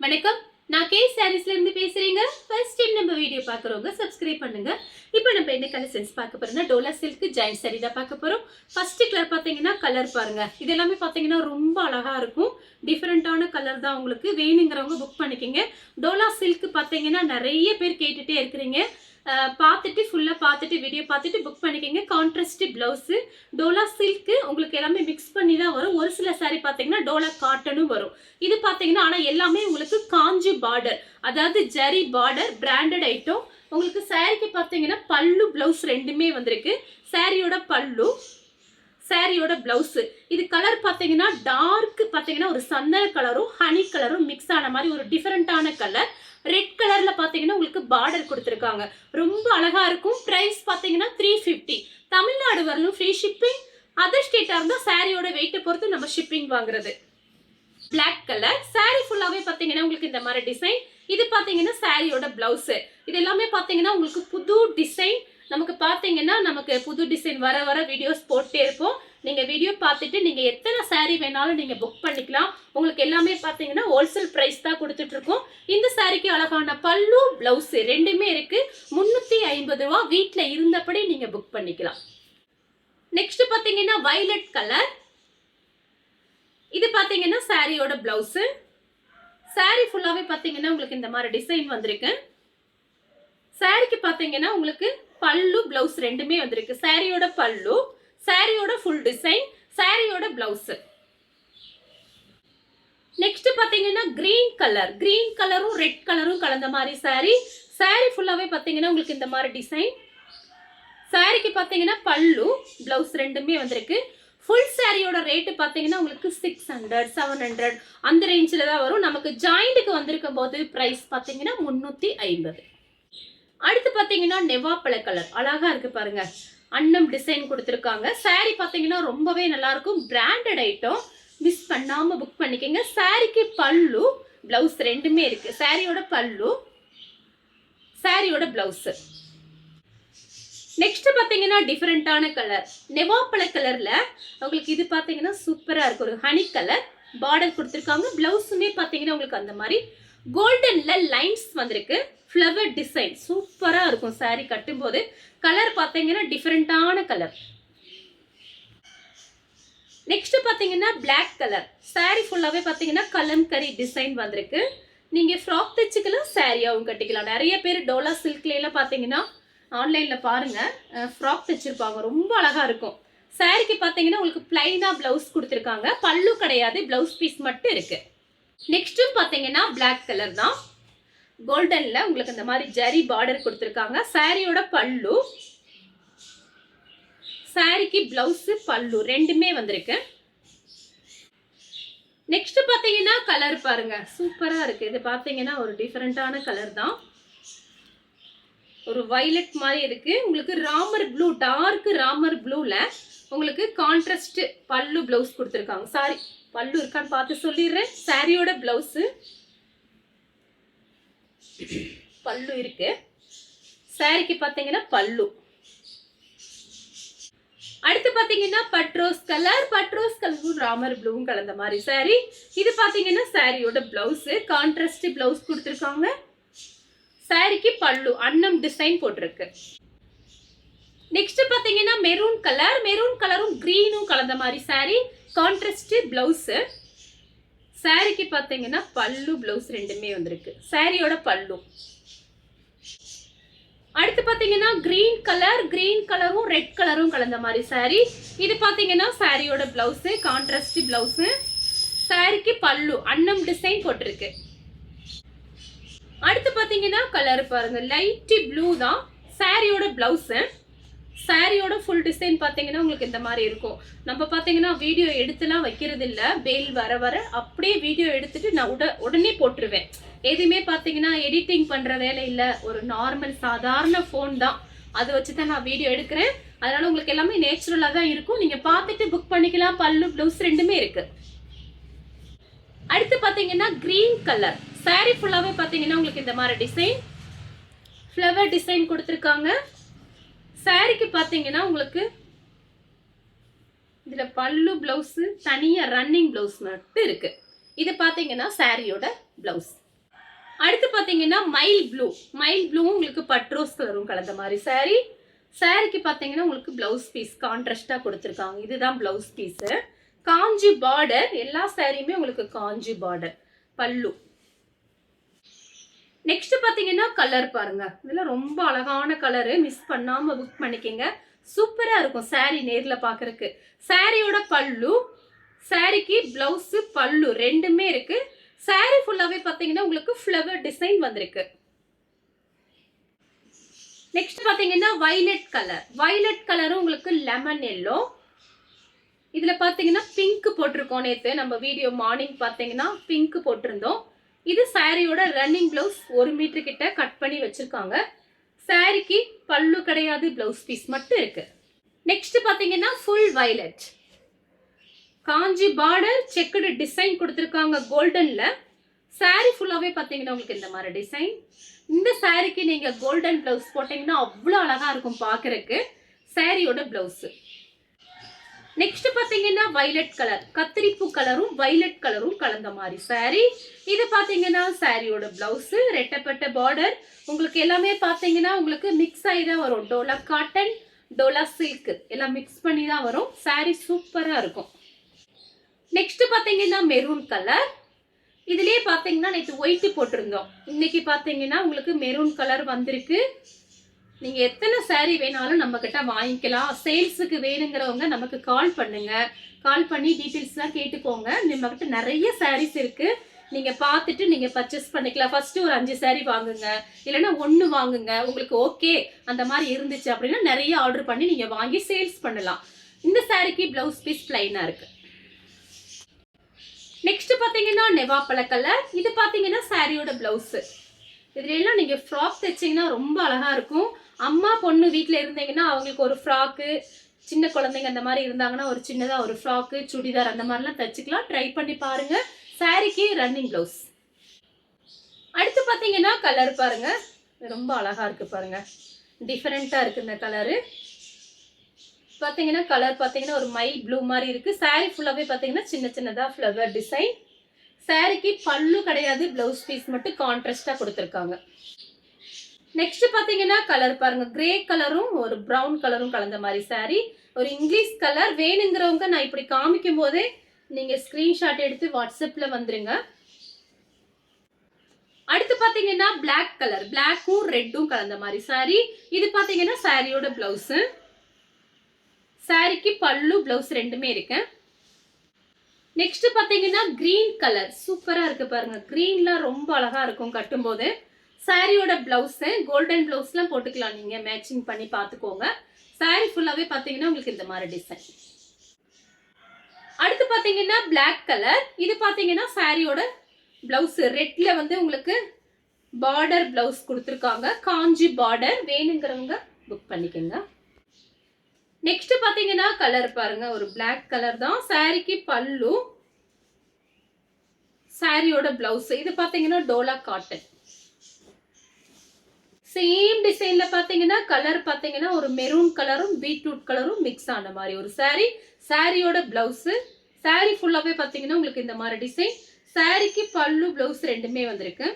வணக்கம், நான் கே சாரீஸ்ல இருந்து பேசுறேங்க. ஃபர்ஸ்ட் டைம் நம்ம வீடியோ பார்க்குறவங்க சப்ஸ்கிரைப் பண்ணுங்க. இப்போ நம்ம என்ன கலெக்ஷன்ஸ் பார்க்க போறோம்னா டோலா சில்க் ஜாயிண்ட் சாரி தான் பார்க்க போறோம். ஃபர்ஸ்ட் கலர் பார்த்தீங்கன்னா கலர் பாருங்க. இது எல்லாமே பார்த்தீங்கன்னா ரொம்ப அழகா இருக்கும். டிஃப்ரெண்டான கலர் தான். உங்களுக்கு வேணுங்கிறவங்க புக் பண்ணிக்கோங்க. டோலா சில்க் பார்த்தீங்கன்னா நிறைய பேர் கேட்டுட்டே இருக்கிறீங்க. பார்த்துட்டு ஃபுல்லாக பார்த்துட்டு வீடியோ பார்த்துட்டு புக் பண்ணிக்கோங்க. கான்ட்ராஸ்ட் பிளவுஸு டோலா சில்க்கு உங்களுக்கு எல்லாமே மிக்ஸ் பண்ணி தான் வரும். ஒரு சில சாரீ பார்த்தீங்கன்னா டோலா காட்டனும் வரும். இது பார்த்தீங்கன்னா ஆனால் எல்லாமே உங்களுக்கு காஞ்சி பார்டர், அதாவது ஜரி பார்டர், பிராண்டட் ஐட்டம். உங்களுக்கு சாரீக்கு பார்த்தீங்கன்னா பல்லு பிளவுஸ் ரெண்டுமே வந்திருக்கு. சாரியோட பல்லு, சாரியோட பிளவுஸ். இது கலர் பார்த்தீங்கன்னா டார்க் பார்த்தீங்கன்னா ஒரு சந்தன கலரும் ஹனி கலரும் மிக்ஸ் ஆன மாதிரி ஒரு டிஃப்ரெண்டான கலர். ரெட் கலர்ல பாத்தீங்கன்னா உங்களுக்கு பார்டர் கொடுத்துருக்காங்க. ரொம்ப அழகா இருக்கும். பிரைஸ் பாத்தீங்கன்னா 350. தமிழ்நாடு வரலும் ஃப்ரீ ஷிப்பிங். அதர் ஸ்டேட்டா இருந்தா சாரியோட வெயிட்டை பொறுத்து நம்ம ஷிப்பிங் வாங்குறது. பிளாக் கலர் சாரி ஃபுல்லாவே பாத்தீங்கன்னா உங்களுக்கு இந்த மாதிரி டிசைன். இது பாத்தீங்கன்னா சாரியோட பிளவுஸ். இது எல்லாமே பாத்தீங்கன்னா உங்களுக்கு புது டிசைன். நமக்கு பாத்தீங்கன்னா நமக்கு புது டிசைன் வர வர வீடியோஸ் போட்டே இருப்போம். நீங்க வீடியோ பார்த்துட்டு நீங்க எத்தனை சாரி வேணாலும் நீங்க புக் பண்ணிக்கலாம். உங்களுக்கு எல்லாமே பாத்தீங்கன்னா ஹோல்சேல் பிரைஸ் தான் கொடுத்துட்டு இருக்கோம். இந்த சாரிக்கு அழகான பல்லு பிளவுஸ் ரெண்டுமே இருக்கு. 350 ரூபா. வீட்டுல இருந்தபடி நீங்க புக் பண்ணிக்கலாம். நெக்ஸ்ட் பாத்தீங்கன்னா வயலட் கலர். இது பாத்தீங்கன்னா சாரியோட பிளவுஸ். சாரி ஃபுல்லாவே பாத்தீங்கன்னா உங்களுக்கு இந்த மாதிரி டிசைன் வந்திருக்கு. சாரிக்கு பாத்தீங்கன்னா உங்களுக்கு பல்லு பிளவுஸ் ரெண்டுமே வந்திருக்கு. சாரியோட பல்லு, சாரியோட ஃபுல் டிசைன், சாரியோட பிளவுஸ். நெக்ஸ்ட் பாத்தீங்கன்னா கிரீன் கலர். கிரீன் கலரும் ரெட் கலரும் கலந்த மாதிரி சாரி. சாரி ஃபுல்லாவே பாத்தீங்கன்னா உங்களுக்கு இந்த மாதிரி டிசைன். சாரிக்கு பாத்தீங்கன்னா பல்லு பிளவுஸ் ரெண்டுமே வந்திருக்கு. ஃபுல் சாரியோட ரேட்டு பாத்தீங்கன்னா உங்களுக்கு 600 700 அந்த ரேஞ்சில தான் வரும். நமக்கு ஜாயிண்ட்டுக்கு வந்திருக்கும் போது பிரைஸ் பாத்தீங்கன்னா 350. அடுத்து பாத்தீங்கன்னா நெவாப்பழ கலர் அழகா இருக்கு பாருங்க. அன்னம் டிசைன் கொடுத்துருக்காங்க. சாரி பாத்தீங்கன்னா ரொம்பவே நல்லா இருக்கும். Branded item. மிஸ் பண்ணாம புக் பண்ணிக்கோங்க. சாரிக்கு பல்லு பிளவுஸ் ரெண்டுமே இருக்கு. சாரியோட பல்லு, சாரியோட பிளவுஸ். நெக்ஸ்ட் பாத்தீங்கன்னா டிஃபரெண்டான கலர் நெவாப்பழ கலர்ல உங்களுக்கு இது பாத்தீங்கன்னா சூப்பரா இருக்கு. ஒரு ஹனி கலர் பார்டர் கொடுத்துருக்காங்க. பிளவுஸுமே பாத்தீங்கன்னா உங்களுக்கு அந்த மாதிரி கோல்டன்ல லைன்ஸ் வந்திருக்கு. ஃப்ளவர் டிசைன் சூப்பரா இருக்கும். சாரி கட்டும்போது கலர் பாத்தீங்கன்னா டிஃபரெண்டான கலர். நெக்ஸ்ட் பாத்தீங்கன்னா பிளாக் கலர். சாரி ஃபுல்லாவே பாத்தீங்கன்னா கலம்கரி டிசைன் வந்திருக்கு. நீங்க ஃப்ராக் தைச்சுக்கலாம், சாரியாவும் கட்டிக்கலாம். நிறைய பேர் டோலா சில்க்ல எல்லாம் பாத்தீங்கன்னா ஆன்லைன்ல பாருங்க ஃப்ராக் தைச்சிருப்பாங்க. ரொம்ப அழகா இருக்கும். சாரிக்கு பாத்தீங்கன்னா உங்களுக்கு பிளைனா பிளவுஸ் கொடுத்துருக்காங்க. பல்லு கிடையாது, பிளவுஸ் பீஸ் மட்டும் இருக்கு. நெக்ஸ்ட்டும் பாத்தீங்கன்னா பிளாக் கலர் தான். கோல்டன்ல உங்களுக்கு இந்த மாதிரி ஜரி பார்டர் கொடுத்துருக்காங்க. சாரியோட பல்லு, சாரிக்கு பிளவுஸ், பல்லு ரெண்டுமே வந்திருக்கு. நெக்ஸ்ட் பாத்தீங்கன்னா கலர் பாருங்க சூப்பரா இருக்கு. இது பாத்தீங்கன்னா ஒரு டிஃபரெண்டான கலர் தான். ஒரு வயலட் மாதிரி இருக்கு. உங்களுக்கு ராமர் ப்ளூ, டார்க் ராமர் ப்ளூல உங்களுக்கு கான்ட்ராஸ்ட் பல்லு பிளவுஸ் கொடுத்துருக்காங்க. சாரி பல்லு இருக்கான்னு பார்த்து சொல்லிடுறேன். சாரியோட பிளவுஸ், பல்லு இருக்கு. சாரிக்கு பாத்தீங்கன்னா பல்லு. அடுத்து பாத்தீங்கன்னா பட்ரோஸ் கலர். பட்ரோஸ் கலரும் ராமர் ப்ளூவும் கலந்த மாதிரி சாரி. இது பாத்தீங்கன்னா சாரியோட பிளவுஸ். கான்ட்ராஸ்ட் பிளவுஸ் கொடுத்துருக்காங்க. சாரிக்கு பல்லு அன்னம் டிசைன் போட்டிருக்கு. நெக்ஸ்ட் பாத்தீங்கன்னா மெரூன் கலர். மெரூன் கலரும் கிரீனும் கலந்த மாதிரி சாரி. Contrast blouse. சாரிக்கு பாத்தீங்கன்னா பல்லு பிளவுஸ் ரெண்டுமே வந்திருக்கு. சாரியோட பல்லு. அடுத்து பாத்தீங்கன்னா கிரீன் கலர். கிரீன் கலரும் ரெட் கலரும் கலந்த மாதிரி சாரி. இது பாத்தீங்கன்னா சாரியோட பிளவுஸ், கான்ட்ராஸ்ட் பிளவுஸ். சாரிக்கு பல்லு அன்னம் டிசைன் போட்டிருக்கு. அடுத்து பாத்தீங்கன்னா கலர் பாருங்க லைட் ப்ளூ தான். சாரியோட பிளவுஸ், சாரியோட ஃபுல் டிசைன் பாத்தீங்கன்னா உங்களுக்கு இந்த மாதிரி இருக்கும். நம்ம பாத்தீங்கன்னா வீடியோ எடுத்துலாம் வைக்கிறது இல்ல. பெயில் வர வர அப்படியே வீடியோ எடுத்துட்டு நான் உடனே போட்டுருவேன். எதுவுமே பாத்தீங்கன்னா எடிட்டிங் பண்ற வேலை இல்ல. ஒரு நார்மல் சாதாரண போன் தான், அதை வச்சுதான் நான் வீடியோ எடுக்கிறேன். அதனால உங்களுக்கு எல்லாமே நேச்சுரலா தான் இருக்கும். நீங்க பார்த்துட்டு புக் பண்ணிக்கலாம். பல்லு பிளவுஸ் ரெண்டுமே இருக்கு. அடுத்து பாத்தீங்கன்னா கிரீன் கலர். சாரி ஃபுல்லாவே பாத்தீங்கன்னா உங்களுக்கு இந்த மாதிரி டிசைன், ஃப்ளவர் டிசைன் கொடுத்துருக்காங்க. சாரிக்கு பாத்தீங்கன்னா உங்களுக்கு இதுல பல்லு பிளவுஸ் தனியா ரன்னிங் பிளவுஸ் மட்டும் இருக்கு. இது பாத்தீங்கன்னா சாரியோட பிளவுஸ். அடுத்து பாத்தீங்கன்னா மைல் ப்ளூ. மைல் ப்ளூவும் உங்களுக்கு பட்ரோஸ் கலரும் கலந்த மாதிரி saree. சாரிக்கு பாத்தீங்கன்னா உங்களுக்கு பிளவுஸ் பீஸ் கான்ட்ராஸ்டா கொடுத்துருக்காங்க. இதுதான் பிளவுஸ் பீஸ். காஞ்சி பார்டர். எல்லா சாரியுமே உங்களுக்கு காஞ்சி பார்டர். பல்லு. நெக்ஸ்ட் பாத்தீங்கன்னா கலர் பாருங்க. இதெல்லாம் ரொம்ப அழகான கலரு. மிஸ் பண்ணாம புக் பண்ணிக்கங்க. சூப்பரா இருக்கும் சாரி நேர்ல பாக்குறதுக்கு. சாரியோட பல்லு, சாரிக்கு பிளவுஸ், பல்லு ரெண்டுமே இருக்கு. சாரி ஃபுல்லாவே பாத்தீங்கன்னா உங்களுக்கு ஃப்ளவர் டிசைன் வந்திருக்கு. நெக்ஸ்ட் பாத்தீங்கன்னா வயலட் கலர். வயலட் கலரும் உங்களுக்கு லெமன் எல்லோ. இதுல பாத்தீங்கன்னா பிங்க் போட்டிருக்கோம். நேத்து நம்ம வீடியோ மார்னிங் பாத்தீங்கன்னா பிங்க் போட்டிருந்தோம். இது சாரியோட ரன்னிங் பிளவுஸ் 1 மீட்டர் கிட்ட கட் பண்ணி வச்சிருக்காங்க. சாரிக்கு பல்லு கிடையாது, பிளவுஸ் பீஸ் மட்டும் இருக்கு. நெக்ஸ்ட் பாத்தீங்கன்னா ஃபுல் வயலட். காஞ்சி பார்டர் செக்குடு டிசைன் கொடுத்துருக்காங்க கோல்டன்ல. சாரி ஃபுல்லாவே பாத்தீங்கன்னா உங்களுக்கு இந்த மாதிரி டிசைன். இந்த சாரிக்கு நீங்க கோல்டன் பிளவுஸ் போட்டீங்கன்னா அவ்வளவு அழகா இருக்கும் பாக்குறதுக்கு. சாரியோட பிளவுஸ். நெக்ஸ்ட் பாத்தீங்கன்னா வயலட் கலர். கத்திரிப்பூ கலரும் வயலட் கலரும் கலந்த மாதிரி சாரி. இது பாத்தீங்கன்னா சாரியோட பிளவுஸ். ரெட்டப்பட்ட பார்டர். உங்களுக்கு எல்லாமே பாத்தீங்கன்னா உங்களுக்கு மிக்ஸ் ஆகி தான் வரும். டோலா காட்டன், டோலா சில்க் எல்லாம் மிக்ஸ் பண்ணி தான் வரும். சாரி சூப்பரா இருக்கும். நெக்ஸ்ட் பாத்தீங்கன்னா மெரூன் கலர். இதுலயே பாத்தீங்கன்னா நேற்று ஒயிட் போட்டிருந்தோம். இன்னைக்கு பாத்தீங்கன்னா உங்களுக்கு மெரூன் கலர் வந்திருக்கு. நீங்க எத்தனை சாரி வேணாலும் நம்ம கிட்ட வாங்கிக்கலாம். சேல்ஸுக்கு வேணுங்கிறவங்க நமக்கு கால் பண்ணுங்க. கால் பண்ணி டீட்டெயில்ஸ் எல்லாம் கேட்டுக்கோங்க. நம்ம கிட்ட நிறைய சாரீஸ் இருக்கு. நீங்க பார்த்துட்டு நீங்க பர்ச்சேஸ் பண்ணிக்கலாம். ஃபர்ஸ்ட் ஒரு 5 சாரி வாங்குங்க, இல்லைன்னா 1 வாங்குங்க. உங்களுக்கு ஓகே அந்த மாதிரி இருந்துச்சு அப்படின்னா நிறைய ஆர்டர் பண்ணி நீங்க வாங்கி சேல்ஸ் பண்ணலாம். இந்த சாரிக்கு பிளவுஸ் பீஸ் பிளைனா இருக்கு. நெக்ஸ்ட் பாத்தீங்கன்னா நெவாப்பழ கலர். இது பாத்தீங்கன்னா சாரியோட பிளவுஸ். இதுல எல்லாம் நீங்க ஃப்ராக் தைச்சீங்கன்னா ரொம்ப அழகா இருக்கும். அம்மா பொண்ணு வீட்டுல இருந்தீங்கன்னா அவங்களுக்கு ஒரு ஃப்ராக்கு, சின்ன குழந்தைங்க அந்த மாதிரி இருந்தாங்கன்னா ஒரு சின்னதா ஒரு ஃப்ராக்கு, சுடிதார் அந்த மாதிரிலாம் தைச்சிக்கலாம். ட்ரை பண்ணி பாருங்க. சாரிக்கு ரன்னிங் பிளவுஸ். அடுத்து பாத்தீங்கன்னா கலர் பாருங்க. ரொம்ப அழகா இருக்கு பாருங்க. டிஃபரெண்டா இருக்கு இந்த கலரு. பாத்தீங்கன்னா கலர் பாத்தீங்கன்னா ஒரு மைல் ப்ளூ மாதிரி இருக்கு. சாரி ஃபுல்லாவே பாத்தீங்கன்னா சின்ன சின்னதா ஃப்ளவர் டிசைன். சாரிக்கு பல்லு கிடையாது, பிளவுஸ் பீஸ் மட்டும் கான்ட்ராஸ்டா கொடுத்துருக்காங்க. நெக்ஸ்ட் பாத்தீங்கன்னா கலர் பாருங்க. கிரே கலரும் ஒரு பிரவுன் கலரும் கலந்த மாதிரி சாரி. ஒரு இங்கிலீஷ் கலர் வேணுங்கிறவங்க நான் இப்படி காமிக்கும் போதே நீங்க ஸ்கிரீன்ஷாட் எடுத்து வாட்ஸ்அப்ல வந்துருங்க. அடுத்து பாத்தீங்கன்னா பிளாக் கலர். பிளாக்கும் ரெட்டும் கலந்த மாதிரி சாரி. இது பாத்தீங்கன்னா சாரியோட பிளவுஸ். சாரிக்கு பல்லு, பிளவுஸ் ரெண்டுமே இருக்கு. நெக்ஸ்ட் பாத்தீங்கன்னா கிரீன் கலர். சூப்பரா இருக்கு பாருங்க. கிரீன்ல ரொம்ப அழகா இருக்கும் கட்டும் போது. சாரியோட பிளவுஸ் கோல்டன் பிளவுஸ்லாம் போட்டுக்கலாம். நீங்க மேட்சிங் பண்ணி பாத்துக்கோங்க. சாரி ஃபுல்லாவே பாத்தீங்கன்னா உங்களுக்கு இந்த மாதிரி டிசைன். அடுத்து பாத்தீங்கன்னா பிளாக் கலர். இது பாத்தீங்கன்னா சாரியோட பிளவுஸ். ரெட்ல வந்து உங்களுக்கு பார்டர் பிளவுஸ் கொடுத்துருக்காங்க. காஞ்சி பார்டர். வேணுங்கிறவங்க புக் பண்ணிக்கோங்க. நெக்ஸ்ட் பாத்தீங்கன்னா கலர் பாருங்க. ஒரு பிளாக் கலர் தான். சாரிக்கு பல்லு, சாரியோட பிளவுஸ். இது பாத்தீங்கன்னா டோலா காட்டன். சேம் டிசைன்ல பாத்தீங்கன்னா கலர் பாத்தீங்கன்னா ஒரு மெரூன் கலரும் பீட்ரூட் கலரும் மிக்ஸ் ஆன மாதிரி ஒரு சாரி. சாரியோட பிளவுஸ். சாரி ஃபுல்லாவே பாத்தீங்கன்னா உங்களுக்கு இந்த மாதிரி டிசைன். சாரிக்கு பல்லு, பிளவுஸ் ரெண்டுமே வந்திருக்கு.